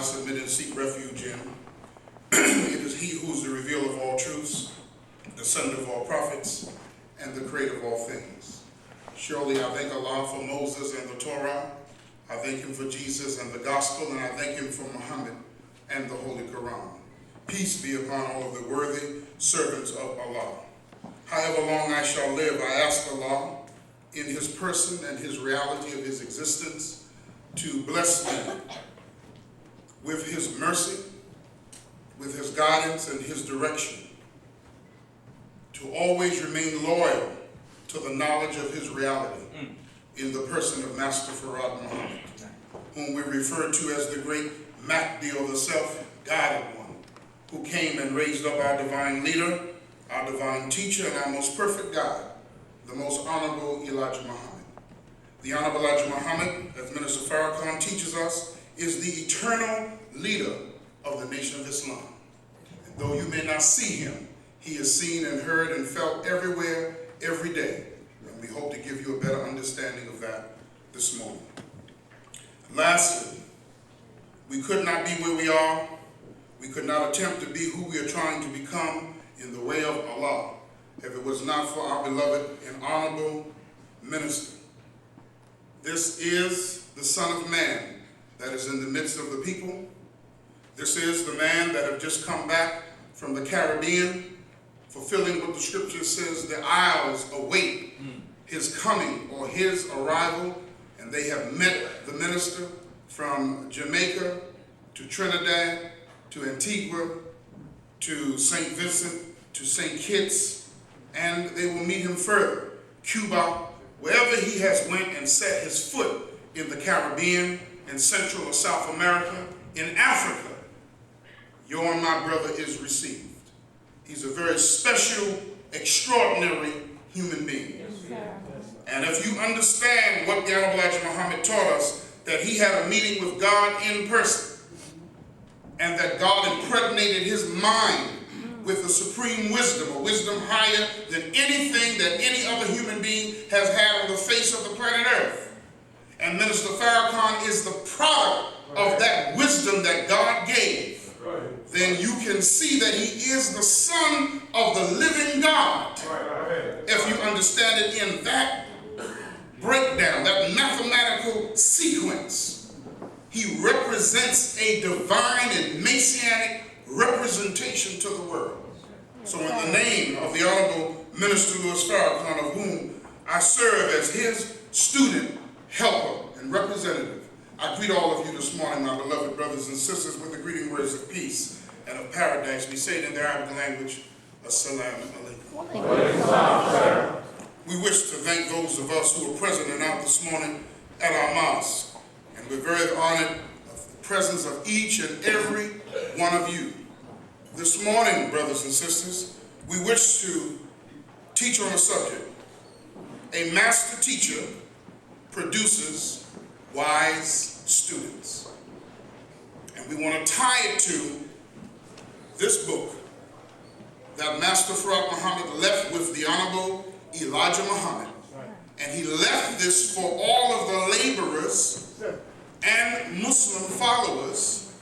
I submit and seek refuge in. It is he who is the revealer of all truths, the sender of all prophets, and the creator of all things. Surely I thank Allah for Moses and the Torah. I thank him for Jesus and the gospel, and I thank him for Muhammad and the Holy Quran. Peace be upon all of the worthy servants of Allah. However long I shall live, I ask Allah, in his person and his reality of his existence, to bless me with his mercy, with his guidance and his direction, to always remain loyal to the knowledge of his reality in the person of Master Farrakhan Muhammad, whom we refer to as the great Mahdi, or the self-guided one, who came and raised up our divine leader, our divine teacher, and our most perfect guide, the most honorable Elijah Muhammad. The Honorable Elijah Muhammad, as Minister Farrakhan teaches us, is the eternal leader of the Nation of Islam. And though you may not see him, he is seen and heard and felt everywhere, every day. And we hope to give you a better understanding of that this morning. Lastly, we could not be where we are. We could not attempt to be who we are trying to become in the way of Allah if it was not for our beloved and honorable minister. This is the Son of Man that is in the midst of the people. This is the man that have just come back from the Caribbean, fulfilling what the scripture says, the isles await his coming or his arrival, and they have met the minister from Jamaica to Trinidad to Antigua to St. Vincent to St. Kitts, and they will meet him further, Cuba, wherever he has went and set his foot in the Caribbean, in Central or South America, in Africa. Your and my brother is received. He's a very special, extraordinary human being. And if you understand what the Honorable Elijah Muhammad taught us, that he had a meeting with God in person, and that God impregnated his mind with a supreme wisdom, a wisdom higher than anything that any other human being has had on the face of the planet Earth. And Minister Farrakhan is the product of that wisdom that God gave. Then you can see that he is the Son of the living God. If you understand it in that breakdown, that mathematical sequence, he represents a divine and messianic representation to the world. So in the name of the Honorable Minister Louis Farrakhan, of whom I serve as his student, helper, and representative, I greet all of you this morning, my beloved brothers and sisters, with the greeting words of peace and of paradise. We say it in the Arabic language, Assalamu alaikum. We wish to thank those of us who are present and out this morning at our mosque. And we're very honored of the presence of each and every one of you. This morning, brothers and sisters, we wish to teach on a subject. A master teacher produces wise students. And we want to tie it to this book that Master Farrakhan Muhammad left with the Honorable Elijah Muhammad. And he left this for all of the laborers and Muslim followers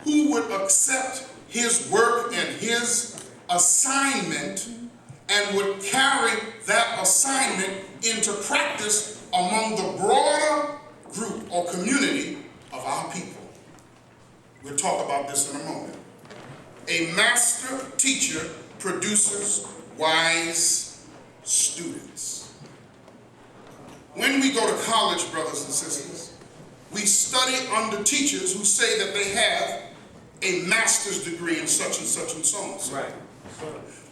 who would accept his work and his assignment and would carry that assignment into practice among the broader group or community of our people. We'll talk about this in a moment. A master teacher produces wise students. When we go to college, brothers and sisters, we study under teachers who say that they have a master's degree in such and such and so on. Right.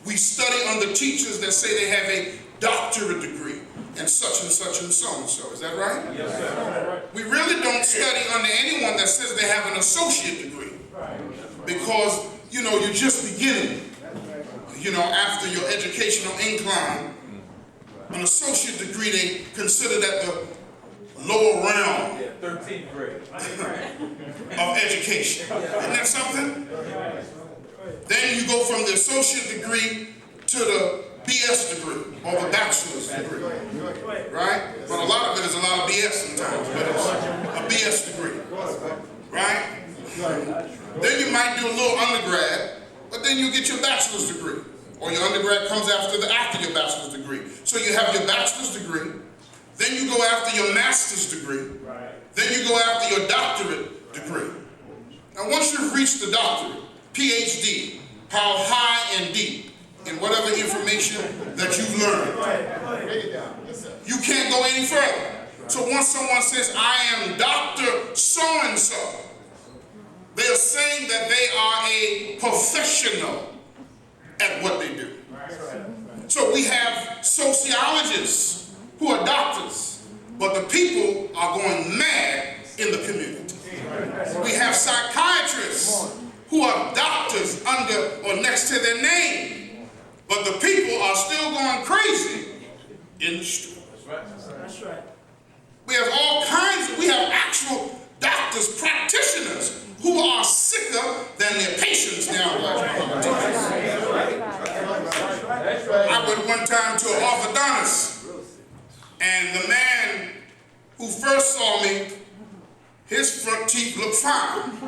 We study under teachers that say they have a doctorate degree in such and such and so and so. Is that right? Yes, sir. We really don't study under anyone that says they have an associate degree. Because, you know, you're just beginning. You know, after your educational incline, an associate degree they consider that the lower realm 13th grade of education. Isn't that something? Then you go from the associate degree to the BS degree or the bachelor's degree, right? But a lot of it is a lot of BS sometimes, but it's a BS degree, right? Then you might do a little undergrad, but then you get your bachelor's degree. Or your undergrad comes after your bachelor's degree. So you have your bachelor's degree, then you go after your master's degree, then you go after your doctorate degree. Now once you've reached the doctorate, PhD, how high and deep in whatever information that you've learned, you can't go any further. So once someone says, I am Dr. So-and-so, they are saying that they are a professional at what they do. So we have sociologists who are doctors, but the people are going mad in the community. We have psychiatrists who are doctors under or next to their name, but the people are still going crazy in the street. That's right. We have all kinds of, we have actual doctors, practitioners who are sicker than their patients now. I went one time to an orthodontist, and the man who first saw me, his front teeth looked fine.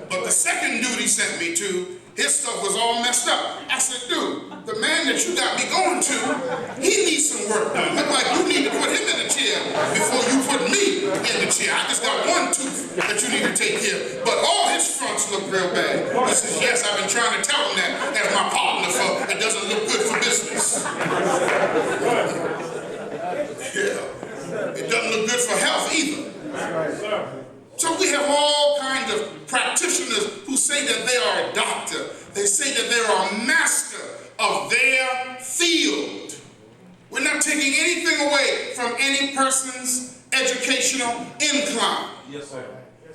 But the second dude he sent me to, his stuff was all messed up. I said, dude, the man that you got me going to, he needs some work done. Look like you need to put him in the chair before you put me in the chair. I just got one tooth that you need to take care of. But all his fronts look real bad. He says, yes, I've been trying to tell him that as my partner, so it doesn't look good for business. Yeah. It doesn't look good for health either. So we have all kinds of practitioners who say that they are a doctor. They say that they are a master of their field. We're not taking anything away from any person's educational incline. Yes, sir.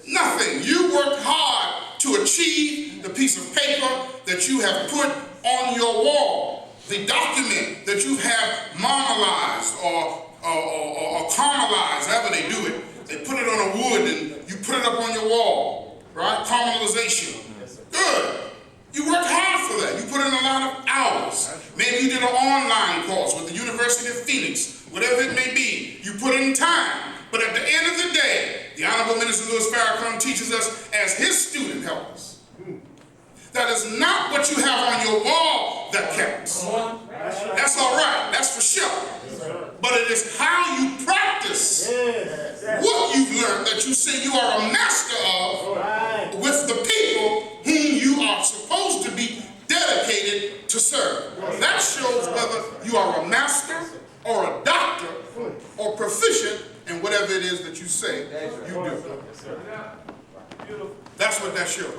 Nothing. You worked hard to achieve the piece of paper that you have put on your wall, the document that you have marmalized or caramelized, however they do it. They put it on a wood and you put it up on your wall, right? Caramelization. Good. You worked hard for that. You put in a lot of hours. Maybe you did an online course with the University of Phoenix, whatever it may be. You put in time. But at the end of the day, the Honorable Minister Louis Farrakhan teaches us as his student helpers. That is not what you have on your wall that counts. That's all right. That's for sure. But it is how you practice what you've learned that you say you are a master of with the people whom you are supposed to be dedicated to serve. That shows whether you are a master or a doctor or proficient in whatever it is that you say you do. That's what that shows.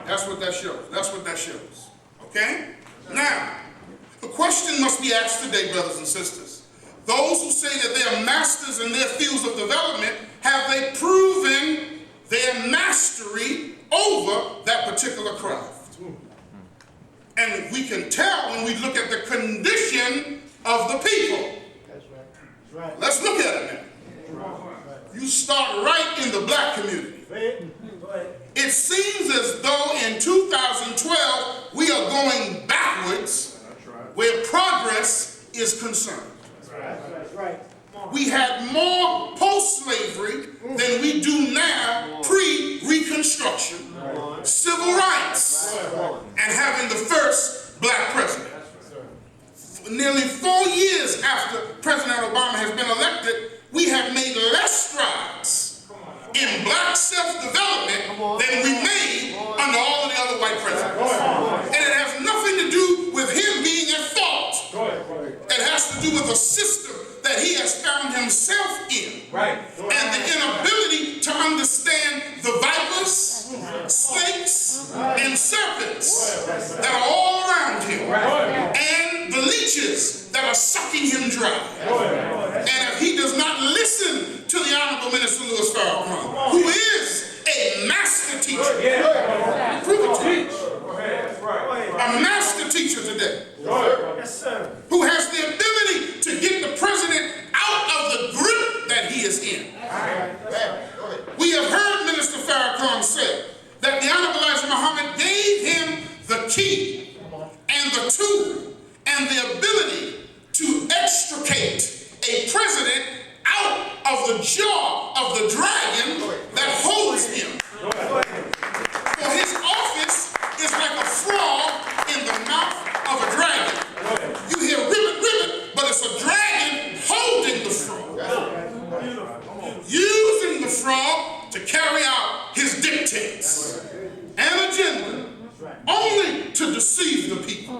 That's what that shows. That's what that shows. Okay? Now, the question must be asked today, brothers and sisters. Those who say that they are masters in their fields of development, have they proven their mastery over that particular craft? And we can tell when we look at the condition of the people. That's right. Let's look at it now. You start right in the black community. It seems as though in 2012 we are going backwards where progress is concerned. We had more post-slavery than we do now pre-Reconstruction, civil rights, and having the first black president. Nearly 4 years after President Obama has been elected, we have made less strides in black self-development than we made under all of the other white presidents. And it has nothing to do with him being at fault. It has to do with a system that he has found himself in. And the inability to understand the vipers, snakes, and serpents that are all around him. And the leeches that are sucking him dry. And if he does not listen to the Honorable Minister Louis Farrakhan, who is a master teacher, prove it to me. A master teacher today, who has the ability to get the president out of the grip that he is in. We have heard Minister Farrakhan say that the Honorable Muhammad gave him the key and the tool and the ability to extricate a president out of the jaw of the dragon that holds him. dictates and agenda only to deceive the people,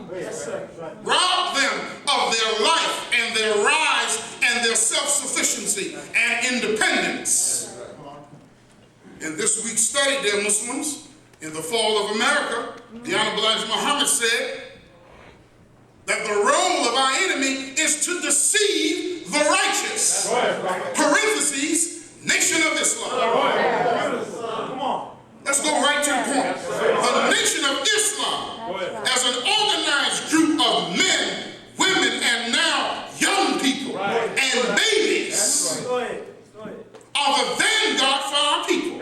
rob them of their life and their rise and their self-sufficiency and independence. In this week's study, dear Muslims, in the fall of America, the Honorable Minister Muhammad said that the role of our enemy is to deceive the righteous. Parentheses, Nation of Islam. Let's go right to the point. The Nation of Islam, as an organized group of men, women, and now young people and babies, are the vanguard for our people.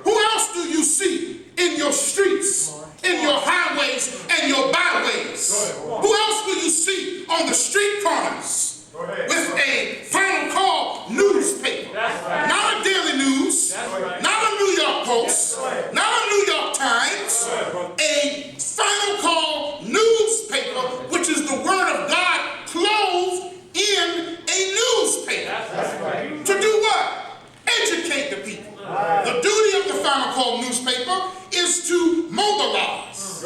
Who else do you see in your streets, in your highways and your byways? Who else will you see on the street corners with a final call newspaper? Not a Daily News, not a New York Post, not a New York Times, a final call newspaper, which is the word of God clothed in a newspaper. To do what? Educate the people. The duty of the final call newspaper is to mobilize,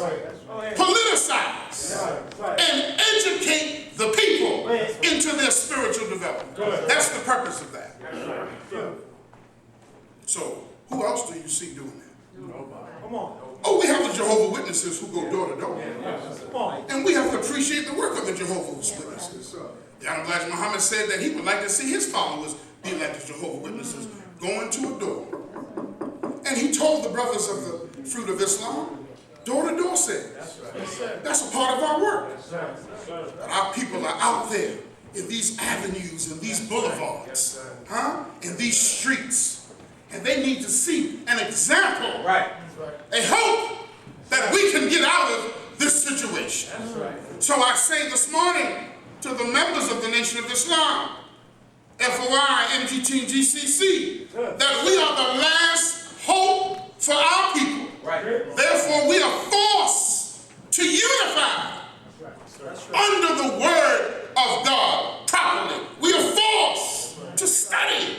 politicize, and educate the people into their spiritual development. That's the purpose of that. So, who else do you see doing that? Come on. Oh, we have the Jehovah's Witnesses who go door to door. And we have to appreciate the work of the Jehovah's Witnesses. The Honorable Elijah Muhammad said that he would like to see his followers be like the Jehovah's Witnesses, going to a door. And he told the brothers of the Fruit of Islam, door-to-door sales. That's a part of our work. But our people are out there in these avenues and these boulevards, in these streets, and they need to see an example, a hope that we can get out of this situation. So I say this morning to the members of the Nation of Islam, FOI, MGT, and GCC, that we are the last hope for our people. Therefore, we are forced to unify under the word of God properly. We are forced to study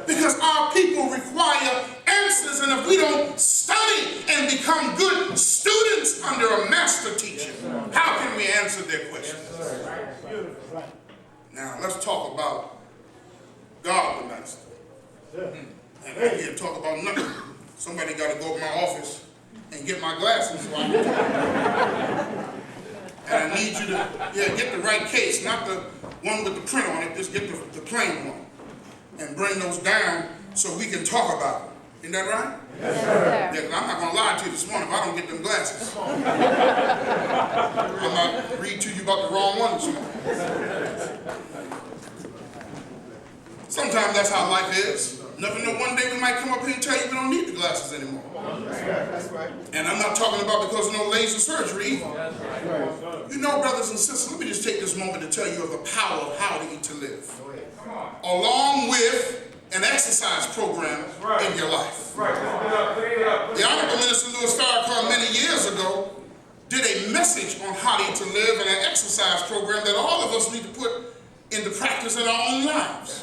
because our people require answers, and if we don't study and become good students under a master teacher, how can we answer their questions? Now, let's talk about God the Master. And I can't talk about nothing. Somebody got to go to my office and get my glasses so I can talk. And I need you to get the right case, not the one with the print on it, just get the plain one. And bring those down so we can talk about it. Isn't that right? Yes, sir. Yeah, 'cause I'm not going to lie to you this morning if I don't get them glasses. I might read to you about the wrong one this morning. Sometimes that's how life is. Never know, one day we might come up here and tell you we don't need the glasses anymore. And I'm not talking about because of no laser surgery either. You know, brothers and sisters, let me just take this moment to tell you of the power of how to eat to live, along with an exercise program in your life. The Honorable Minister Louis Farrakhan many years ago did a message on how to eat to live and an exercise program that all of us need to put into practice in our own lives.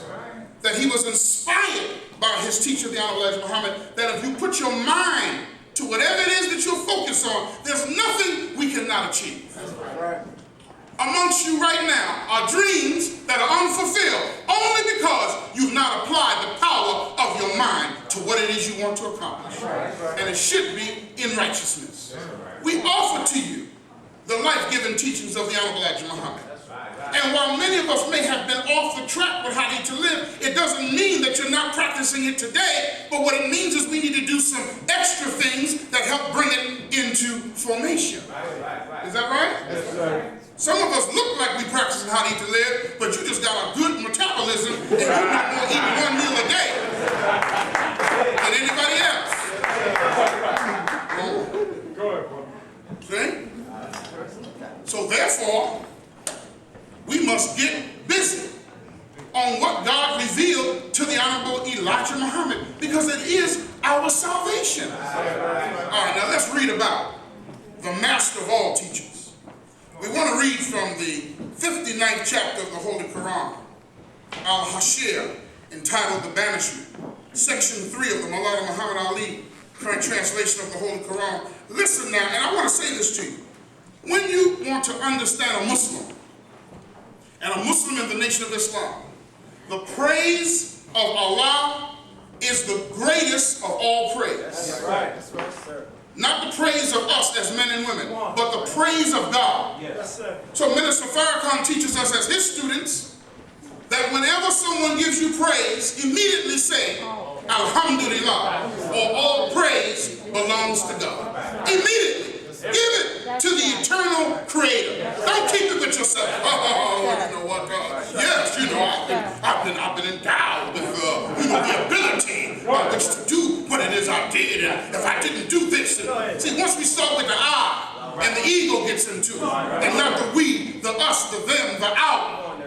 That he was inspired by his teacher, the Honorable Elijah Muhammad, that if you put your mind to whatever it is that you're focused on, there's nothing we cannot achieve. Amongst you right now are dreams that are unfulfilled only because you've not applied the power of your mind to what it is you want to accomplish. And it should be in righteousness. We offer to you the life-giving teachings of the Honorable Elijah Muhammad. And while many of us may have been off the track with how to eat to live, it doesn't mean that you're not practicing it today, but what it means is we need to do some extra things that help bring it into formation. Is that right? Yes, sir. Some of us look like we practicing how to eat to live, but you just got a good metabolism and you're not going to eat one meal a day than anybody else. See? So therefore, we must get busy on what God revealed to the Honorable Elijah Muhammad, because it is our salvation. All right, now let's read about the master of all teachers. We want to read from the 59th chapter of the Holy Quran, Al-Hashir, entitled The Banishment, section 3 of the Maulana Muhammad Ali current translation of the Holy Quran. Listen now, and I want to say this to you. When you want to understand a Muslim, and a Muslim in the nation of Islam, the praise of Allah is the greatest of all praise. That's right. That's right, sir. Not the praise of us as men and women, but the praise of God. Yes, sir. So Minister Farrakhan teaches us as his students that whenever someone gives you praise, immediately say, Alhamdulillah, or all praise belongs to God. Immediately. Give it to the eternal Creator. Don't keep it with yourself. Oh, you know what, God? Yes, you know, I've been endowed with the ability by which to do what it is I did, and if I didn't do this. See, once we start with the I, and the ego gets into it, and not the we, the us, the them, the our,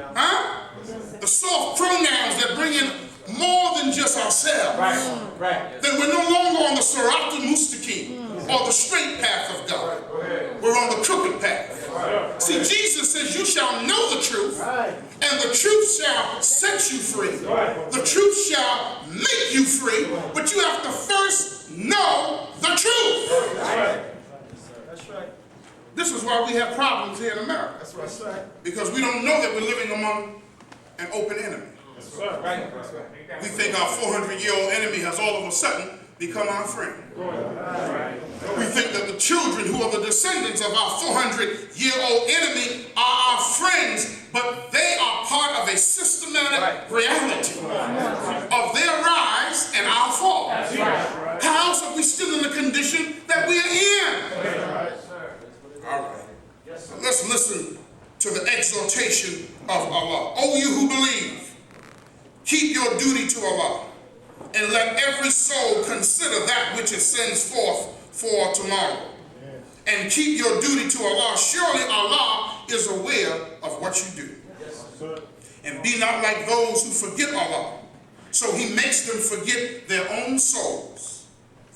the soft pronouns that bring in more than just ourselves, then we're no longer on the Sirat al-Mustaqim, or the straight path of God. We're on the crooked path. See, Jesus says, you shall know the truth, and the truth shall set you free. The truth shall make you free, but you have to first know the truth. That's right. This is why we have problems here in America. That's right. Because we don't know that we're living among an open enemy. That's right. We think our 400-year-old enemy has all of a sudden become our friend. We think that the children who are the descendants of our 400-year-old enemy are our friends, but they are part of a systematic reality of their rise and our fall. How else are we still in the condition that we are in? All right. Let's listen to the exhortation of Allah. O you who believe, keep your duty to Allah, and let every soul consider that which it sends forth for tomorrow. And keep your duty to Allah. Surely Allah is aware of what you do. And be not like those who forget Allah, so He makes them forget their own souls.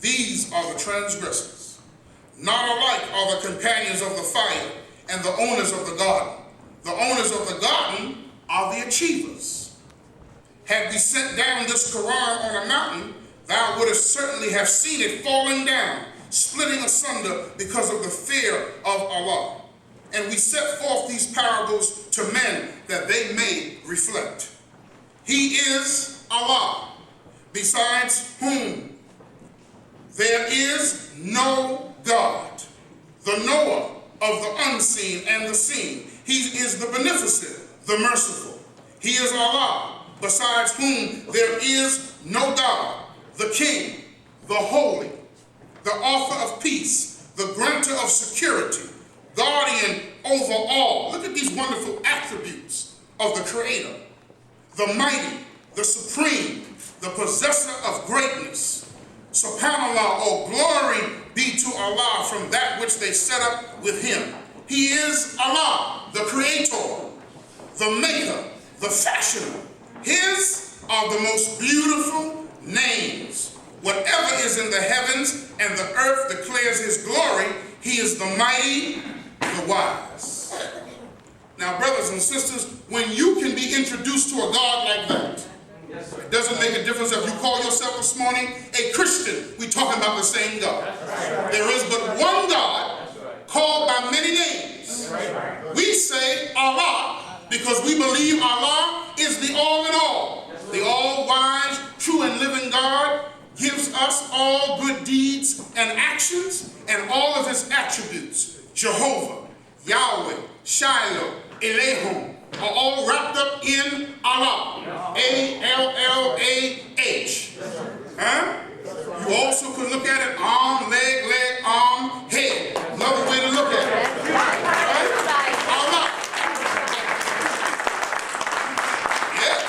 These are the transgressors. Not alike are the companions of the fire and the owners of the garden. The owners of the garden are the achievers. Had we sent down this Quran on a mountain, thou wouldst certainly have seen it falling down, splitting asunder because of the fear of Allah. And we set forth these parables to men that they may reflect. He is Allah, besides whom there is no God, the knower of the unseen and the seen. He is the beneficent, the merciful. He is Allah, besides whom there is no God, the King, the Holy, the author of peace, the grantor of security, guardian over all. Look at these wonderful attributes of the Creator. The mighty, the supreme, the possessor of greatness. SubhanAllah, oh glory be to Allah from that which they set up with Him. He is Allah, the Creator, the Maker, the Fashioner. His are the most beautiful names. Whatever is in the heavens and the earth declares His glory. He is the mighty, the wise. Now, brothers and sisters, when you can be introduced to a God like that, it doesn't make a difference if you call yourself this morning a Christian. We're talking about the same God. There is but one God called by many names. We say Allah because we believe Allah is the all in all. The all-wise, true and living God gives us all good deeds and actions and all of His attributes. Jehovah, Yahweh, Shiloh, Elohim are all wrapped up in Allah. A-L-L-A-H. You also could look at it arm, leg, arm, head. Another way to look at it. Right? Allah. Yes.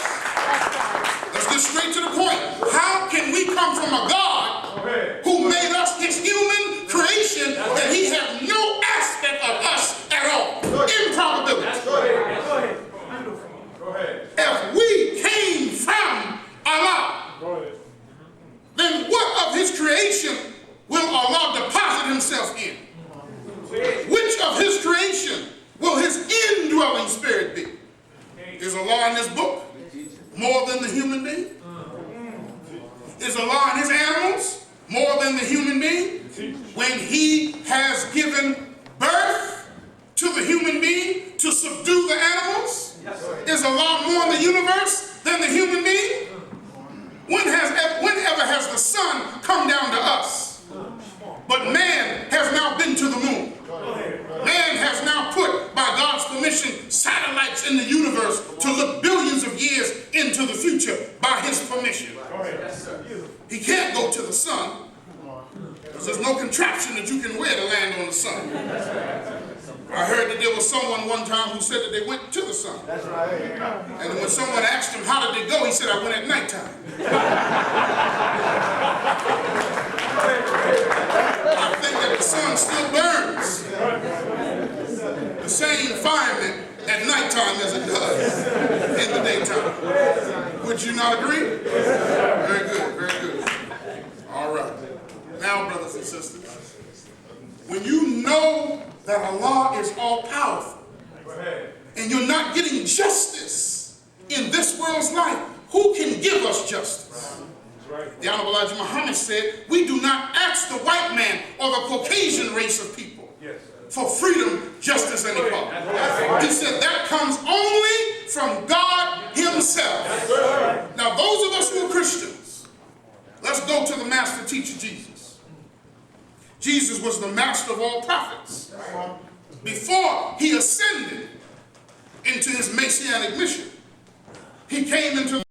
Let's get straight to the point. How can we come from a God who made us His human creation and He had no aspect of us at all? Improbability. If we came from Allah, then what of His creation human being? When he has given birth to the human being to subdue the animals? Is Allah more in the universe than the human being? Whenever has the sun come down to us? But man has now been to the moon. Man has now put, by God's permission, satellites in the universe to look billions of years into the future by his permission. He can't go to the sun because there's no contraption that you can wear to land on the sun. I heard that there was someone one time who said that they went to the sun. And when someone asked him, how did they go? He said, I went at nighttime. I think that the sun still burns the same firemen at nighttime as it does in the daytime. Would you not agree? Very good, very good. All right. Now, brothers and sisters, when you know that Allah is all-powerful and you're not getting justice in this world's life, who can give us justice? The Honorable Muhammad said, we do not ask the white man or the Caucasian race of people for freedom, justice, and equality. He said that comes only from God himself. Now, those of us who are Christians, let's go to the master teacher, Jesus. Jesus was the master of all prophets. Before he ascended into his messianic mission, he came into